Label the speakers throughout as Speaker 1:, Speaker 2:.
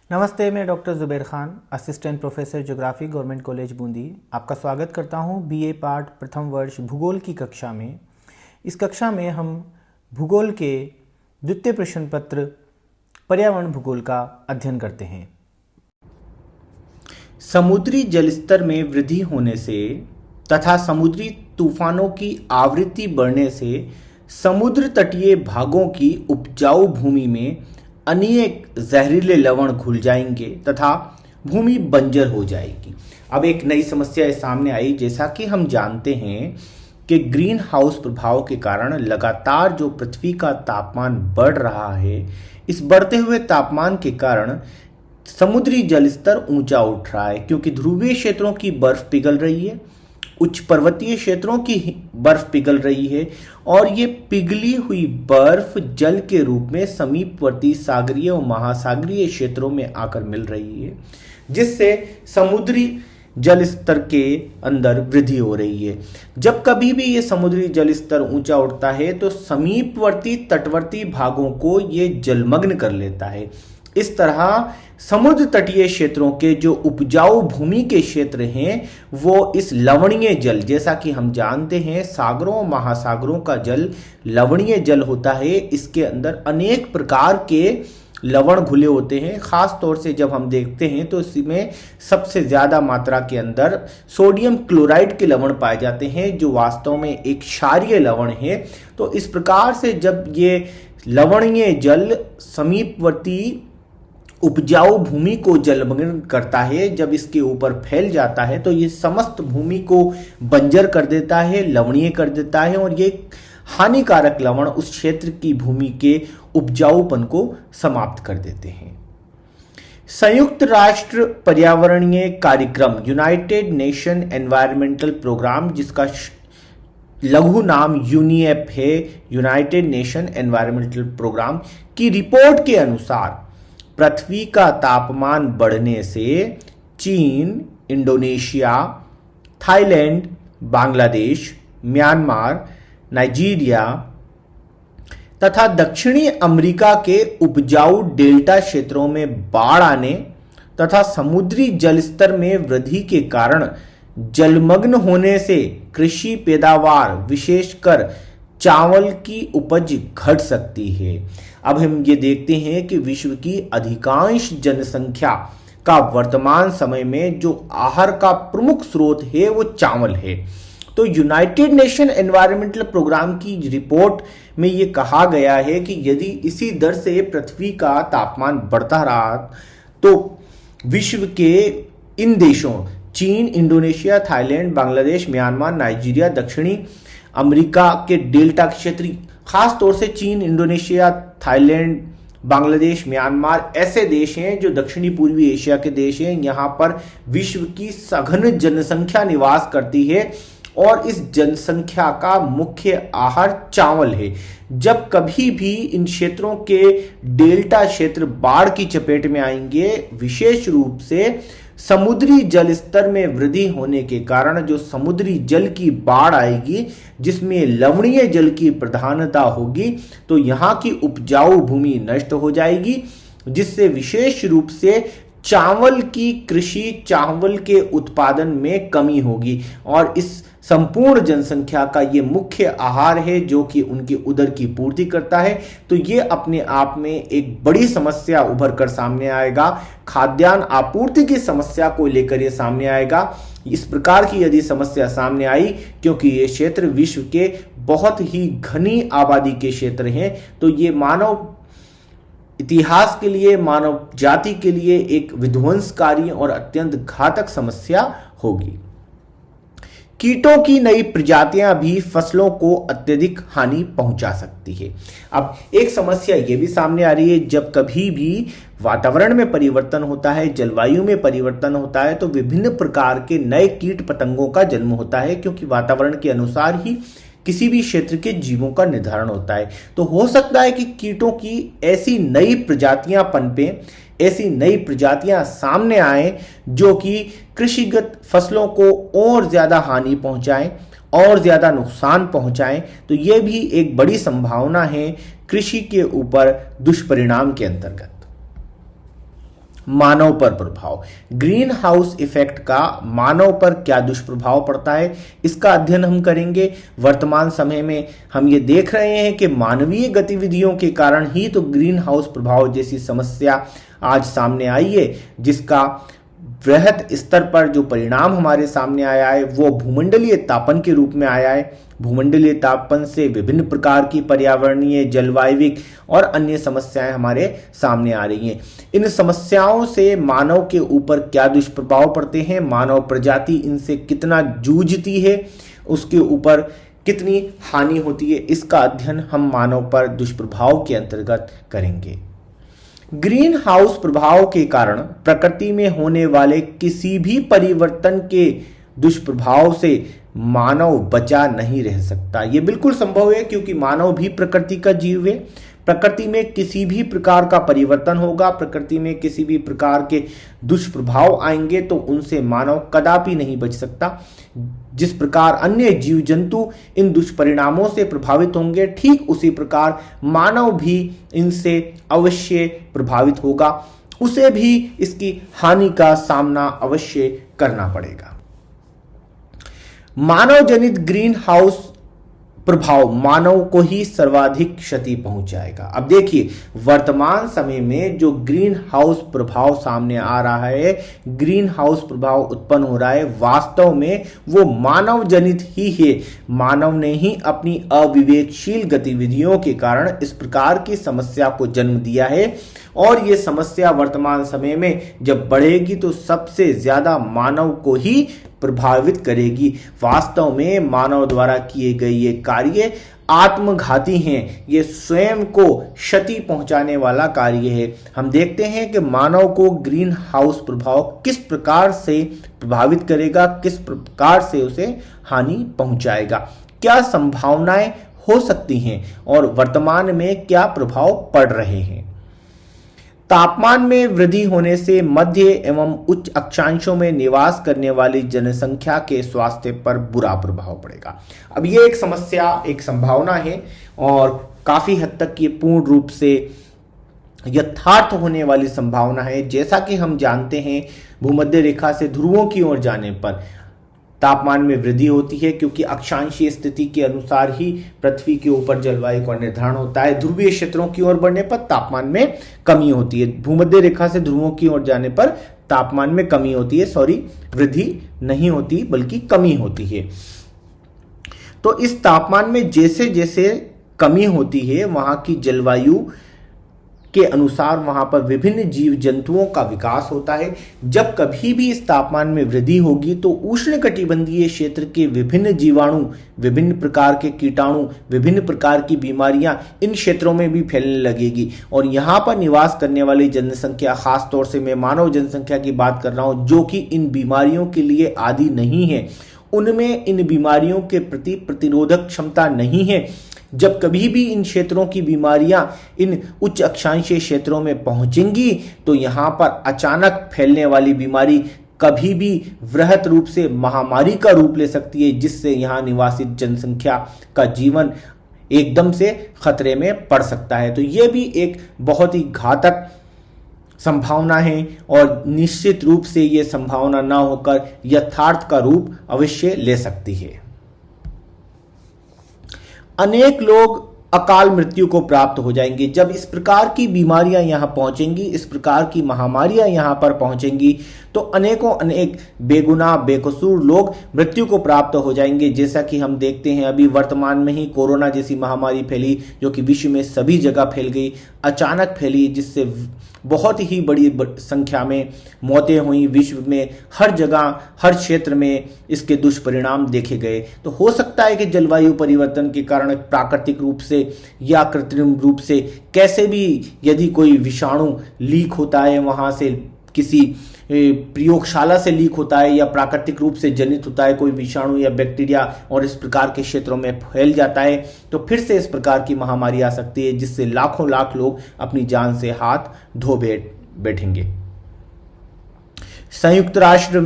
Speaker 1: नमस्ते, मैं doctor Zubair Khan, assistant professor geography, government college Bundi. आपका स्वागत करता हूं बीए पार्ट प्रथम वर्ष भूगोल की कक्षा में। इस कक्षा में हम भूगोल के द्वितीय प्रश्न पत्र पर्यावरण भूगोल का अध्ययन करते हैं।
Speaker 2: समुद्री जलस्तर में वृद्धि होने से तथा समुद्री तूफानों की आवृत्ति बढ़ने से समुद्र तटीय भागों की उपजाऊ भूमि में अनेक जहरीले लवण घुल जाएंगे तथा भूमि बंजर हो जाएगी। अब एक नई समस्या सामने आई। जैसा कि हम जानते हैं कि ग्रीन हाउस प्रभाव के कारण लगातार जो पृथ्वी का तापमान बढ़ रहा है, इस बढ़ते हुए तापमान के कारण समुद्री जलस्तर ऊंचा उठ रहा है, क्योंकि ध्रुवीय क्षेत्रों की बर्फ पिघल रही है, उच्च पर्वतीय क्षेत्रों की बर्फ पिघल रही है और ये पिघली हुई बर्फ जल के रूप में समीपवर्ती सागरीय और महासागरीय क्षेत्रों में आकर मिल रही है, जिससे समुद्री जल स्तर के अंदर वृद्धि हो रही है। जब कभी भी ये समुद्री जल स्तर ऊंचा उठता है तो समीपवर्ती तटवर्ती भागों को ये जलमग्न कर लेता है। इस तरह समुद्र तटीय क्षेत्रों के जो उपजाऊ भूमि के क्षेत्र हैं, वो इस लवणीय जल, जैसा कि हम जानते हैं सागरों और महासागरों का जल लवणीय जल होता है, इसके अंदर अनेक प्रकार के लवण घुले होते हैं। खास तौर से जब हम देखते हैं तो इसमें सबसे ज्यादा मात्रा के अंदर सोडियम क्लोराइड के लवण पाए जाते हैं, जो वास्तव में एक क्षारीय लवण है। तो इस प्रकार से जब ये लवणीय जल समीपवर्ती उपजाऊ भूमि को जलमग्न करता है, जब इसके ऊपर फैल जाता है तो ये समस्त भूमि को बंजर कर देता है, लवणीय कर देता है और ये हानिकारक लवण उस क्षेत्र की भूमि के उपजाऊपन को समाप्त कर देते हैं। संयुक्त राष्ट्र पर्यावरणीय कार्यक्रम यूनाइटेड नेशन एनवायरमेंटल प्रोग्राम, जिसका लघु नाम यूनिएप है, यूनाइटेड नेशन एनवायरमेंटल प्रोग्राम की रिपोर्ट के अनुसार पृथ्वी का तापमान बढ़ने से चीन, Indonesia, Thailand, Bangladesh, Myanmar, Nigeria तथा दक्षिणी अमेरिका के उपजाऊ डेल्टा क्षेत्रों में बाढ़ आने तथा समुद्री जलस्तर में वृद्धि के कारण जलमग्न होने से कृषि पैदावार विशेषकर चावल की उपज घट सकती है। अब हम ये देखते हैं कि विश्व की अधिकांश जनसंख्या का वर्तमान समय में जो आहार का प्रमुख स्रोत है वो चावल है। तो यूनाइटेड नेशन एनवायरमेंटल प्रोग्राम की रिपोर्ट में ये कहा गया है कि यदि इसी दर से पृथ्वी का तापमान बढ़ता रहा तो विश्व के इन देशों चीन, Indonesia, Thailand, Bangladesh, Myanmar, Nigeria, दक्षिणी अमेरिका के डेल्टा क्षेत्र, खास तौर से चीन, इंडोनेशिया, थाईलैंड, बांग्लादेश, म्यांमार ऐसे देश हैं जो दक्षिणी पूर्वी एशिया के देश हैं। यहाँ पर विश्व की सघन जनसंख्या निवास करती है और इस जनसंख्या का मुख्य आहार चावल है। जब कभी भी इन क्षेत्रों के डेल्टा क्षेत्र बाढ़ की चपेट में आएंगे, विशेष रूप से समुद्री जल स्तर में वृद्धि होने के कारण जो समुद्री जल की बाढ़ आएगी, जिसमें लवणीय जल की प्रधानता होगी, तो यहाँ की उपजाऊ भूमि नष्ट हो जाएगी, जिससे विशेष रूप से चावल की कृषि, चावल के उत्पादन में कमी होगी और इस संपूर्ण जनसंख्या का ये मुख्य आहार है जो कि उनके उदर की पूर्ति करता है। तो ये अपने आप में एक बड़ी समस्या उभर कर सामने आएगा। खाद्यान्न आपूर्ति की समस्या को लेकर ये सामने आएगा। इस प्रकार की यदि समस्या सामने आई, क्योंकि ये क्षेत्र विश्व के बहुत ही घनी आबादी के क्षेत्र हैं, तो ये मानव इतिहास के लिए, मानव जाति के लिए एक विध्वंसकारी और अत्यंत घातक समस्या होगी। कीटों की नई प्रजातियां भी फसलों को अत्यधिक हानि पहुंचा सकती है। अब एक समस्या यह भी सामने आ रही है, जब कभी भी वातावरण में परिवर्तन होता है, जलवायु में परिवर्तन होता है, तो विभिन्न प्रकार के नए कीट पतंगों का जन्म होता है, क्योंकि वातावरण के अनुसार ही किसी भी क्षेत्र के जीवों का निर्धारण होता है। तो हो सकता है कि कीटों की ऐसी नई प्रजातियां पनपे, ऐसी नई प्रजातियां सामने आए जो कि कृषिगत फसलों को और ज्यादा हानि पहुंचाएं और ज्यादा नुकसान पहुंचाएं। तो यह भी एक बड़ी संभावना है कृषि के ऊपर दुष्परिणाम के अंतर्गत। मानव पर प्रभाव। ग्रीन हाउस इफेक्ट का मानव पर क्या दुष्प्रभाव पड़ता है, इसका अध्ययन हम करेंगे। वर्तमान समय में हम ये देख रहे हैं कि मानवीय गतिविधियों के कारण ही तो ग्रीन हाउस प्रभाव जैसी समस्या आज सामने आई है, जिसका वृहत स्तर पर जो परिणाम हमारे सामने आया है वो भूमंडलीय तापन के रूप में आया है। भूमंडलीय तापन से विभिन्न प्रकार की पर्यावरणीय, जलवायविक और अन्य समस्याएं हमारे सामने आ रही हैं। इन समस्याओं से मानव के ऊपर क्या दुष्प्रभाव पड़ते हैं, मानव प्रजाति इनसे कितना जूझती है, उसके ऊपर कितनी हानि होती है, इसका अध्ययन हम मानव पर दुष्प्रभाव के अंतर्गत करेंगे। ग्रीन हाउस प्रभाव के कारण प्रकृति में होने वाले किसी भी परिवर्तन के दुष्प्रभाव से मानव बचा नहीं रह सकता। यह बिल्कुल संभव है क्योंकि मानव भी प्रकृति का जीव है। प्रकृति में किसी भी प्रकार का परिवर्तन होगा, प्रकृति में किसी भी प्रकार के दुष्प्रभाव आएंगे तो उनसे मानव कदापि नहीं बच सकता। जिस प्रकार अन्य जीव जंतु इन दुष्परिणामों से प्रभावित होंगे, ठीक उसी प्रकार मानव भी इनसे अवश्य प्रभावित होगा, उसे भी इसकी हानि का सामना अवश्य करना पड़ेगा। मानव जनित ग्रीन हाउस प्रभाव मानव को ही सर्वाधिक क्षति पहुंचाएगा। अब देखिए, वर्तमान समय में जो ग्रीन हाउस प्रभाव सामने आ रहा है, ग्रीन हाउस प्रभाव उत्पन्न हो रहा है, वास्तव में वो मानव जनित ही है। मानव ने ही अपनी अविवेकशील गतिविधियों के कारण इस प्रकार की समस्या को जन्म दिया है और ये समस्या वर्तमान समय में जब बढ़ेगी तो सबसे ज्यादा मानव को ही प्रभावित करेगी। वास्तव में मानव द्वारा किए गए ये कार्य आत्मघाती हैं, ये स्वयं को क्षति पहुंचाने वाला कार्य है। हम देखते हैं कि मानव को ग्रीन हाउस प्रभाव किस प्रकार से प्रभावित करेगा, किस प्रकार से उसे हानि पहुंचाएगा, क्या संभावनाएं हो सकती हैं और वर्तमान में क्या प्रभाव पड़ रहे हैं। तापमान में वृद्धि होने से मध्य एवं उच्च अक्षांशों में निवास करने वाली जनसंख्या के स्वास्थ्य पर बुरा प्रभाव पड़ेगा। अब ये एक समस्या, एक संभावना है और काफी हद तक ये पूर्ण रूप से यथार्थ होने वाली संभावना है। जैसा कि हम जानते हैं, भूमध्य रेखा से ध्रुवों की ओर जाने पर तापमान में वृद्धि होती है क्योंकि अक्षांशीय स्थिति के अनुसार ही पृथ्वी के ऊपर जलवायु का निर्धारण होता है। ध्रुवीय क्षेत्रों की ओर बढ़ने पर तापमान में कमी होती है, भूमध्य रेखा से ध्रुवों की ओर जाने पर तापमान में कमी होती है, वृद्धि नहीं होती बल्कि कमी होती है। तो इस तापमान में जैसे जैसे कमी होती है, वहां की जलवायु के अनुसार वहां पर विभिन्न जीव जंतुओं का विकास होता है। जब कभी भी इस तापमान में वृद्धि होगी तो उष्णकटिबंधीय क्षेत्र के विभिन्न जीवाणु, विभिन्न प्रकार के कीटाणु, विभिन्न प्रकार की बीमारियां इन क्षेत्रों में भी फैलने लगेगी और यहां पर निवास करने वाली जनसंख्या, खास तौर से मैं मानव जनसंख्या की बात कर रहा हूं, जो कि इन बीमारियों के लिए आदी नहीं है, उनमें इन बीमारियों के प्रति प्रतिरोधक क्षमता नहीं है। जब कभी भी इन क्षेत्रों की बीमारियां इन उच्च अक्षांशीय क्षेत्रों में पहुंचेंगी तो यहां पर अचानक फैलने वाली बीमारी कभी भी वृहत रूप से महामारी का रूप ले सकती है, जिससे यहां निवासित जनसंख्या का जीवन एकदम से खतरे में पड़ सकता है। तो यह भी एक बहुत ही घातक संभावना है और निश्चित रूप से यह संभावना ना होकर यथार्थ का रूप अवश्य ले सकती है। अनेक लोग अकाल मृत्यु को प्राप्त हो जाएंगे। जब इस प्रकार की बीमारियां यहां पहुंचेंगी, इस प्रकार की महामारियां यहां पर पहुंचेंगी तो अनेक बेगुनाह बेकसूर लोग मृत्यु को प्राप्त हो जाएंगे। जैसा कि हम देखते हैं, अभी वर्तमान में ही कोरोना जैसी महामारी फैली जो कि विश्व में सभी जगह फैल गई, अचानक फैली, जिससे बहुत ही बड़ी संख्या में मौतें हुई। विश्व में हर जगह, हर क्षेत्र में इसके दुष्परिणाम देखे गए। तो हो सकता है कि जलवायु परिवर्तन के कारण प्राकृतिक रूप से या कृत्रिम रूप से कैसे भी यदि कोई विषाणु लीक होता है, वहां से किसी प्रयोगशाला से लीक होता है या प्राकृतिक रूप से जनित होता है कोई विषाणु या बैक्टीरिया और इस प्रकार के क्षेत्रों में फैल जाता है, तो फिर से इस प्रकार की महामारी आ सकती है जिससे लाखों लाख लोग अपनी जान से हाथ धो बैठेंगे। संयुक्त राष्ट्र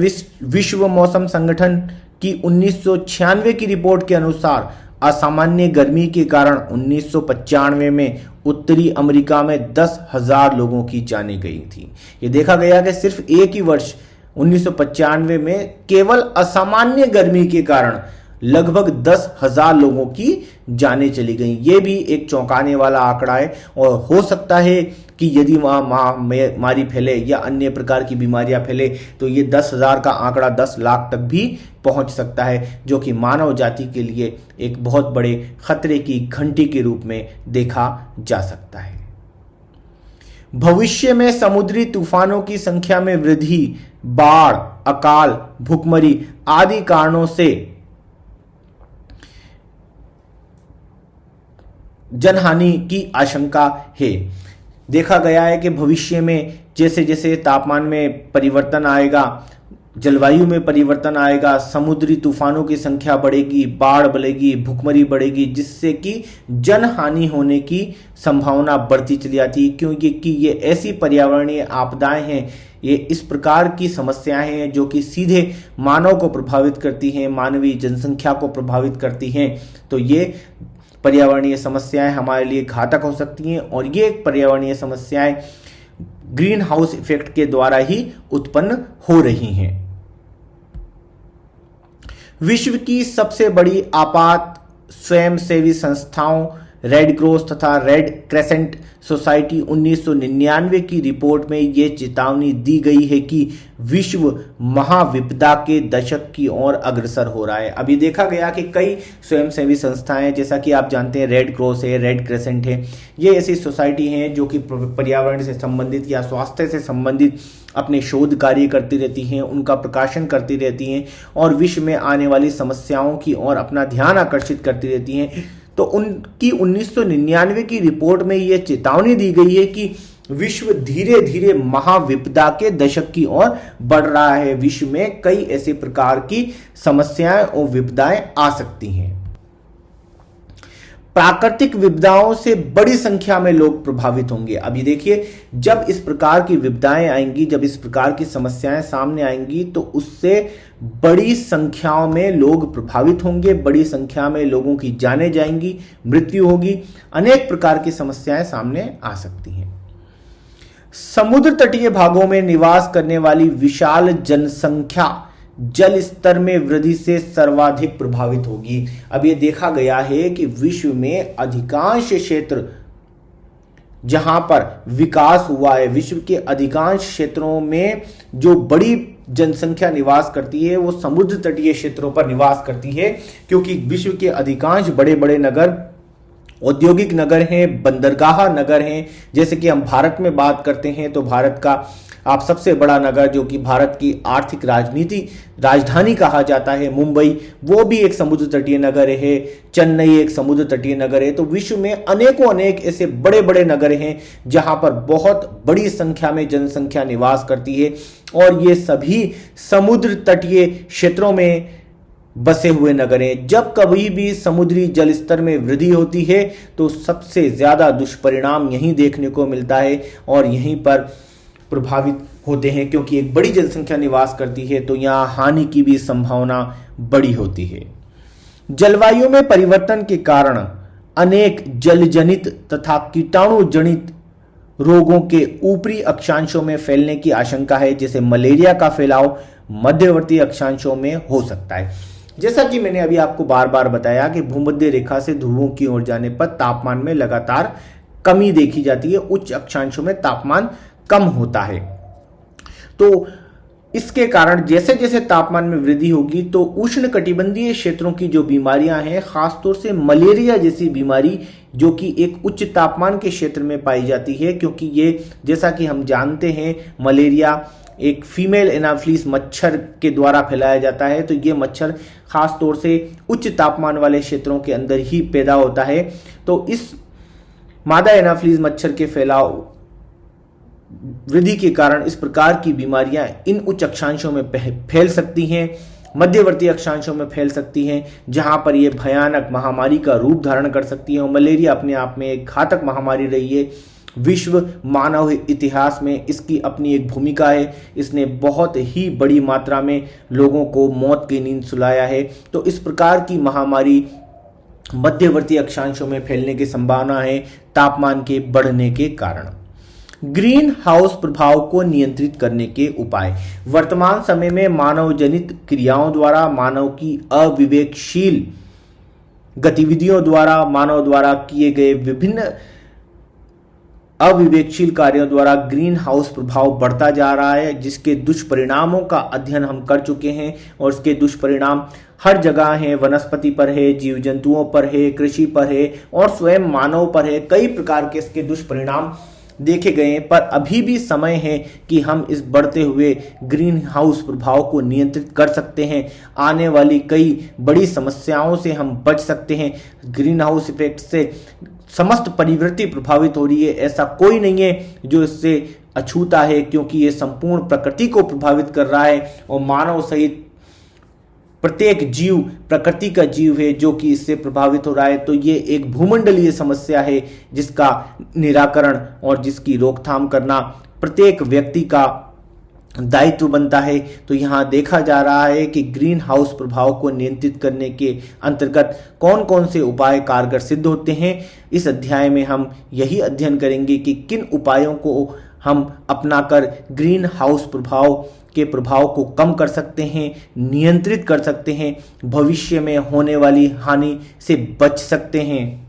Speaker 2: विश्व मौसम संगठन की 1996 की रिपोर्ट के अनुसार असामान्य गर्मी के कारण 1995 में उत्तरी अमेरिका में 10,000 लोगों की जानें गई थी। ये देखा गया कि सिर्फ एक ही वर्ष 1995 में केवल असामान्य गर्मी के कारण लगभग 10,000 लोगों की जानें चली गई। ये भी एक चौंकाने वाला आंकड़ा है और हो सकता है कि यदि वहाँ महामारी फैले या अन्य प्रकार की बीमारियां फैले तो ये 10,000 का आंकड़ा 10 लाख तक भी पहुंच सकता है, जो कि मानव जाति के लिए एक बहुत बड़े खतरे की घंटी के रूप में देखा जा सकता है। भविष्य में समुद्री तूफानों की संख्या में वृद्धि, बाढ़, अकाल, भूखमरी आदि कारणों से जनहानि की आशंका है। देखा गया है कि भविष्य में जैसे जैसे तापमान में परिवर्तन आएगा, जलवायु में परिवर्तन आएगा, समुद्री तूफानों की संख्या बढ़ेगी, बाढ़ बढ़ेगी, भूखमरी बढ़ेगी, जिससे कि जनहानि होने की संभावना बढ़ती चली जाती है, क्योंकि ये ऐसी पर्यावरणीय आपदाएं हैं, ये इस प्रकार की समस्याएं हैं जो कि सीधे मानव को प्रभावित करती हैं, मानवीय जनसंख्या को प्रभावित करती हैं। तो ये पर्यावरणीय समस्याएं हमारे लिए घातक हो सकती हैं और ये पर्यावरणीय समस्याएं ग्रीन हाउस इफेक्ट के द्वारा ही उत्पन्न हो रही हैं। विश्व की सबसे बड़ी आपात स्वयंसेवी संस्थाओं रेड क्रॉस तथा रेड क्रेसेंट सोसाइटी 1999 की रिपोर्ट में ये चेतावनी दी गई है कि विश्व महाविपदा के दशक की ओर अग्रसर हो रहा है। अभी देखा गया कि कई स्वयंसेवी संस्थाएं, जैसा कि आप जानते हैं रेड क्रॉस है, रेड क्रेसेंट है, ये ऐसी सोसाइटी हैं जो कि पर्यावरण से संबंधित या स्वास्थ्य से संबंधित अपने शोध कार्य करती रहती हैं, उनका प्रकाशन करती रहती हैं और विश्व में आने वाली समस्याओं की ओर अपना ध्यान आकर्षित करती रहती हैं। तो उनकी 1999 की रिपोर्ट में यह चेतावनी दी गई है कि विश्व धीरे धीरे महाविपदा के दशक की ओर बढ़ रहा है। विश्व में कई ऐसे प्रकार की समस्याएं और विपदाएं आ सकती हैं। प्राकृतिक विपदाओं से बड़ी संख्या में लोग प्रभावित होंगे। अभी देखिए, जब इस प्रकार की विपदाएं आएंगी, जब इस प्रकार की समस्याएं सामने आएंगी तो उससे बड़ी संख्याओं में लोग प्रभावित होंगे, बड़ी संख्या में लोगों की जानें जाएंगी, मृत्यु होगी, अनेक प्रकार की समस्याएं सामने आ सकती हैं। समुद्र तटीय भागों में निवास करने वाली विशाल जनसंख्या जल स्तर में वृद्धि से सर्वाधिक प्रभावित होगी। अब ये देखा गया है कि विश्व में अधिकांश क्षेत्र जहां पर विकास हुआ है, विश्व के अधिकांश क्षेत्रों में जो बड़ी जनसंख्या निवास करती है वो समुद्र तटीय क्षेत्रों पर निवास करती है, क्योंकि विश्व के अधिकांश बड़े बड़े नगर औद्योगिक नगर हैं, बंदरगाह नगर हैं। जैसे कि हम भारत में बात करते हैं तो भारत का आप सबसे बड़ा नगर जो कि भारत की आर्थिक राजधानी कहा जाता है, मुंबई, वो भी एक समुद्र तटीय नगर है। चेन्नई एक समुद्र तटीय नगर है। तो विश्व में अनेक ऐसे बड़े बड़े नगर हैं जहां पर बहुत बड़ी संख्या में जनसंख्या निवास करती है और ये सभी समुद्र तटीय क्षेत्रों में बसे हुए नगर हैं। जब कभी भी समुद्री जल स्तर में वृद्धि होती है तो सबसे ज्यादा दुष्परिणाम यहीं देखने को मिलता है और यहीं पर प्रभावित होते हैं, क्योंकि एक बड़ी जनसंख्या निवास करती है तो यहां हानि की भी संभावना बड़ी होती है। जलवायु में परिवर्तन के कारण अनेक जलजनित तथा कीटाणु जनित रोगों के ऊपरी अक्षांशों में फैलने की आशंका है, जैसे मलेरिया का फैलाव मध्यवर्ती अक्षांशों में हो सकता है। जैसा कि मैंने अभी आपको बार बार बताया कि भूमध्य रेखा से ध्रुवों की ओर जाने पर तापमान में लगातार कमी देखी जाती है, उच्च अक्षांशों में तापमान कम होता है। तो इसके कारण जैसे जैसे तापमान में वृद्धि होगी तो उष्णकटिबंधीय क्षेत्रों की जो बीमारियां हैं, खासतौर से मलेरिया जैसी बीमारी जो कि एक उच्च तापमान के क्षेत्र में पाई जाती है, क्योंकि ये जैसा कि हम जानते हैं मलेरिया एक फीमेल एनाफ्लीस मच्छर के द्वारा फैलाया जाता है। तो ये मच्छर खास तौर से उच्च तापमान वाले क्षेत्रों के अंदर ही पैदा होता है। तो इस मादा एनाफ्लीस मच्छर के फैलाव वृद्धि के कारण इस प्रकार की बीमारियां इन उच्च अक्षांशों में फैल सकती हैं, मध्यवर्ती अक्षांशों में फैल सकती हैं, जहां पर यह भयानक महामारी का रूप धारण कर सकती है। और मलेरिया अपने आप में एक घातक महामारी रही है। विश्व मानव इतिहास में इसकी अपनी एक भूमिका है। इसने बहुत ही बड़ी मात्रा में लोगों को मौत की नींद सुलाया है। तो इस प्रकार की महामारी मध्यवर्ती अक्षांशों में फैलने की संभावना है तापमान के बढ़ने के कारण। ग्रीन हाउस प्रभाव को नियंत्रित करने के उपाय। वर्तमान समय में मानव जनित क्रियाओं द्वारा, मानव की अविवेकशील गतिविधियों द्वारा, मानव द्वारा किए गए विभिन्न अविवेकशील कार्यों द्वारा ग्रीन हाउस प्रभाव बढ़ता जा रहा है, जिसके दुष्परिणामों का अध्ययन हम कर चुके हैं और इसके दुष्परिणाम हर जगह हैं। वनस्पति पर है, जीव जंतुओं पर है, कृषि पर है और स्वयं मानव पर है। कई प्रकार के इसके दुष्परिणाम देखे गए हैं, पर अभी भी समय है कि हम इस बढ़ते हुए ग्रीन हाउस प्रभाव को नियंत्रित कर सकते हैं। आने वाली कई बड़ी समस्याओं से हम बच सकते हैं। ग्रीन हाउस इफेक्ट से समस्त परिवृत्ति प्रभावित हो रही है, ऐसा कोई नहीं है जो इससे अछूता है, क्योंकि ये संपूर्ण प्रकृति को प्रभावित कर रहा है और मानव सहित प्रत्येक जीव प्रकृति का जीव है जो कि इससे प्रभावित हो रहा है। तो ये एक भूमंडलीय समस्या है जिसका निराकरण और जिसकी रोकथाम करना प्रत्येक व्यक्ति का दायित्व बनता है। तो यहाँ देखा जा रहा है कि ग्रीन हाउस प्रभाव को नियंत्रित करने के अंतर्गत कौन कौन से उपाय कारगर सिद्ध होते हैं। इस अध्याय में हम यही अध्ययन करेंगे कि किन उपायों को हम अपनाकर ग्रीन हाउस प्रभाव के प्रभाव को कम कर सकते हैं, नियंत्रित कर सकते हैं, भविष्य में होने वाली हानि से बच सकते हैं।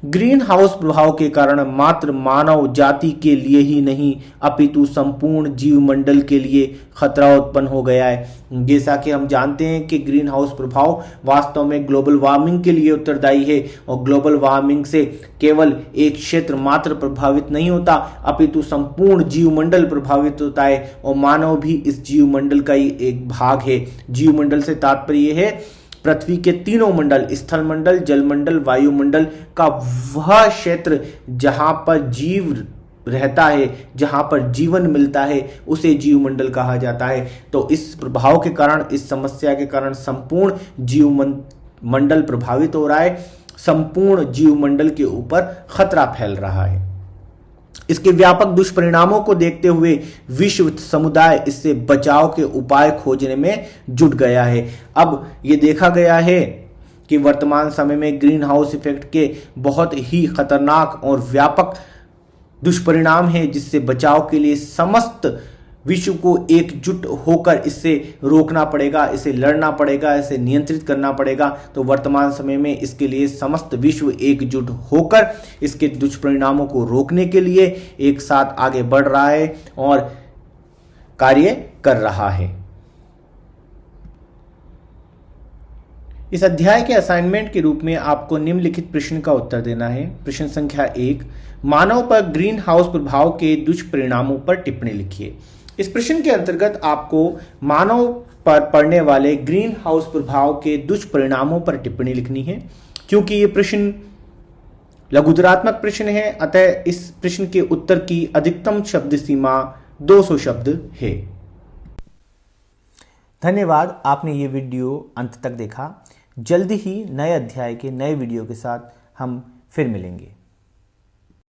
Speaker 2: ग्रीन हाउस प्रभाव के कारण मात्र मानव जाति के लिए ही नहीं अपितु संपूर्ण जीवमंडल के लिए खतरा उत्पन्न हो गया है। जैसा कि हम जानते हैं कि ग्रीन हाउस प्रभाव वास्तव में ग्लोबल वार्मिंग के लिए उत्तरदायी है और ग्लोबल वार्मिंग से केवल एक क्षेत्र मात्र प्रभावित नहीं होता, अपितु संपूर्ण जीवमंडल प्रभावित होता है और मानव भी इस जीवमंडल का ही एक भाग है। जीवमंडल से तात्पर्य है पृथ्वी के तीनों मंडल, स्थल मंडल, जलमंडल, वायुमंडल का वह क्षेत्र जहां पर जीव रहता है, जहां पर जीवन मिलता है, उसे जीवमंडल कहा जाता है। तो इस प्रभाव के कारण, इस समस्या के कारण संपूर्ण जीवमंडल प्रभावित हो रहा है, संपूर्ण जीवमंडल के ऊपर खतरा फैल रहा है। इसके व्यापक दुष्परिणामों को देखते हुए विश्व समुदाय इससे बचाव के उपाय खोजने में जुट गया है। अब ये देखा गया है कि वर्तमान समय में ग्रीन हाउस इफेक्ट के बहुत ही खतरनाक और व्यापक दुष्परिणाम हैं, जिससे बचाव के लिए समस्त विश्व को एकजुट होकर इससे रोकना पड़ेगा, इसे लड़ना पड़ेगा, इसे नियंत्रित करना पड़ेगा। तो वर्तमान समय में इसके लिए समस्त विश्व एकजुट होकर इसके दुष्परिणामों को रोकने के लिए एक साथ आगे बढ़ रहा है और कार्य कर रहा है। इस अध्याय के असाइनमेंट के रूप में आपको निम्नलिखित प्रश्न का उत्तर देना है। प्रश्न संख्या 1, मानव पर ग्रीन हाउस प्रभाव के दुष्परिणामों पर टिप्पणी लिखिए। इस प्रश्न के अंतर्गत आपको मानव पर पड़ने वाले ग्रीन हाउस प्रभाव के दुष्परिणामों पर टिप्पणी लिखनी है। क्योंकि ये प्रश्न लघुतरात्मक प्रश्न है, अतः इस प्रश्न के उत्तर की अधिकतम शब्द सीमा 200 शब्द है।
Speaker 1: धन्यवाद, आपने ये वीडियो अंत तक देखा। जल्दी ही नए अध्याय के नए वीडियो के साथ हम फिर मिलेंगे।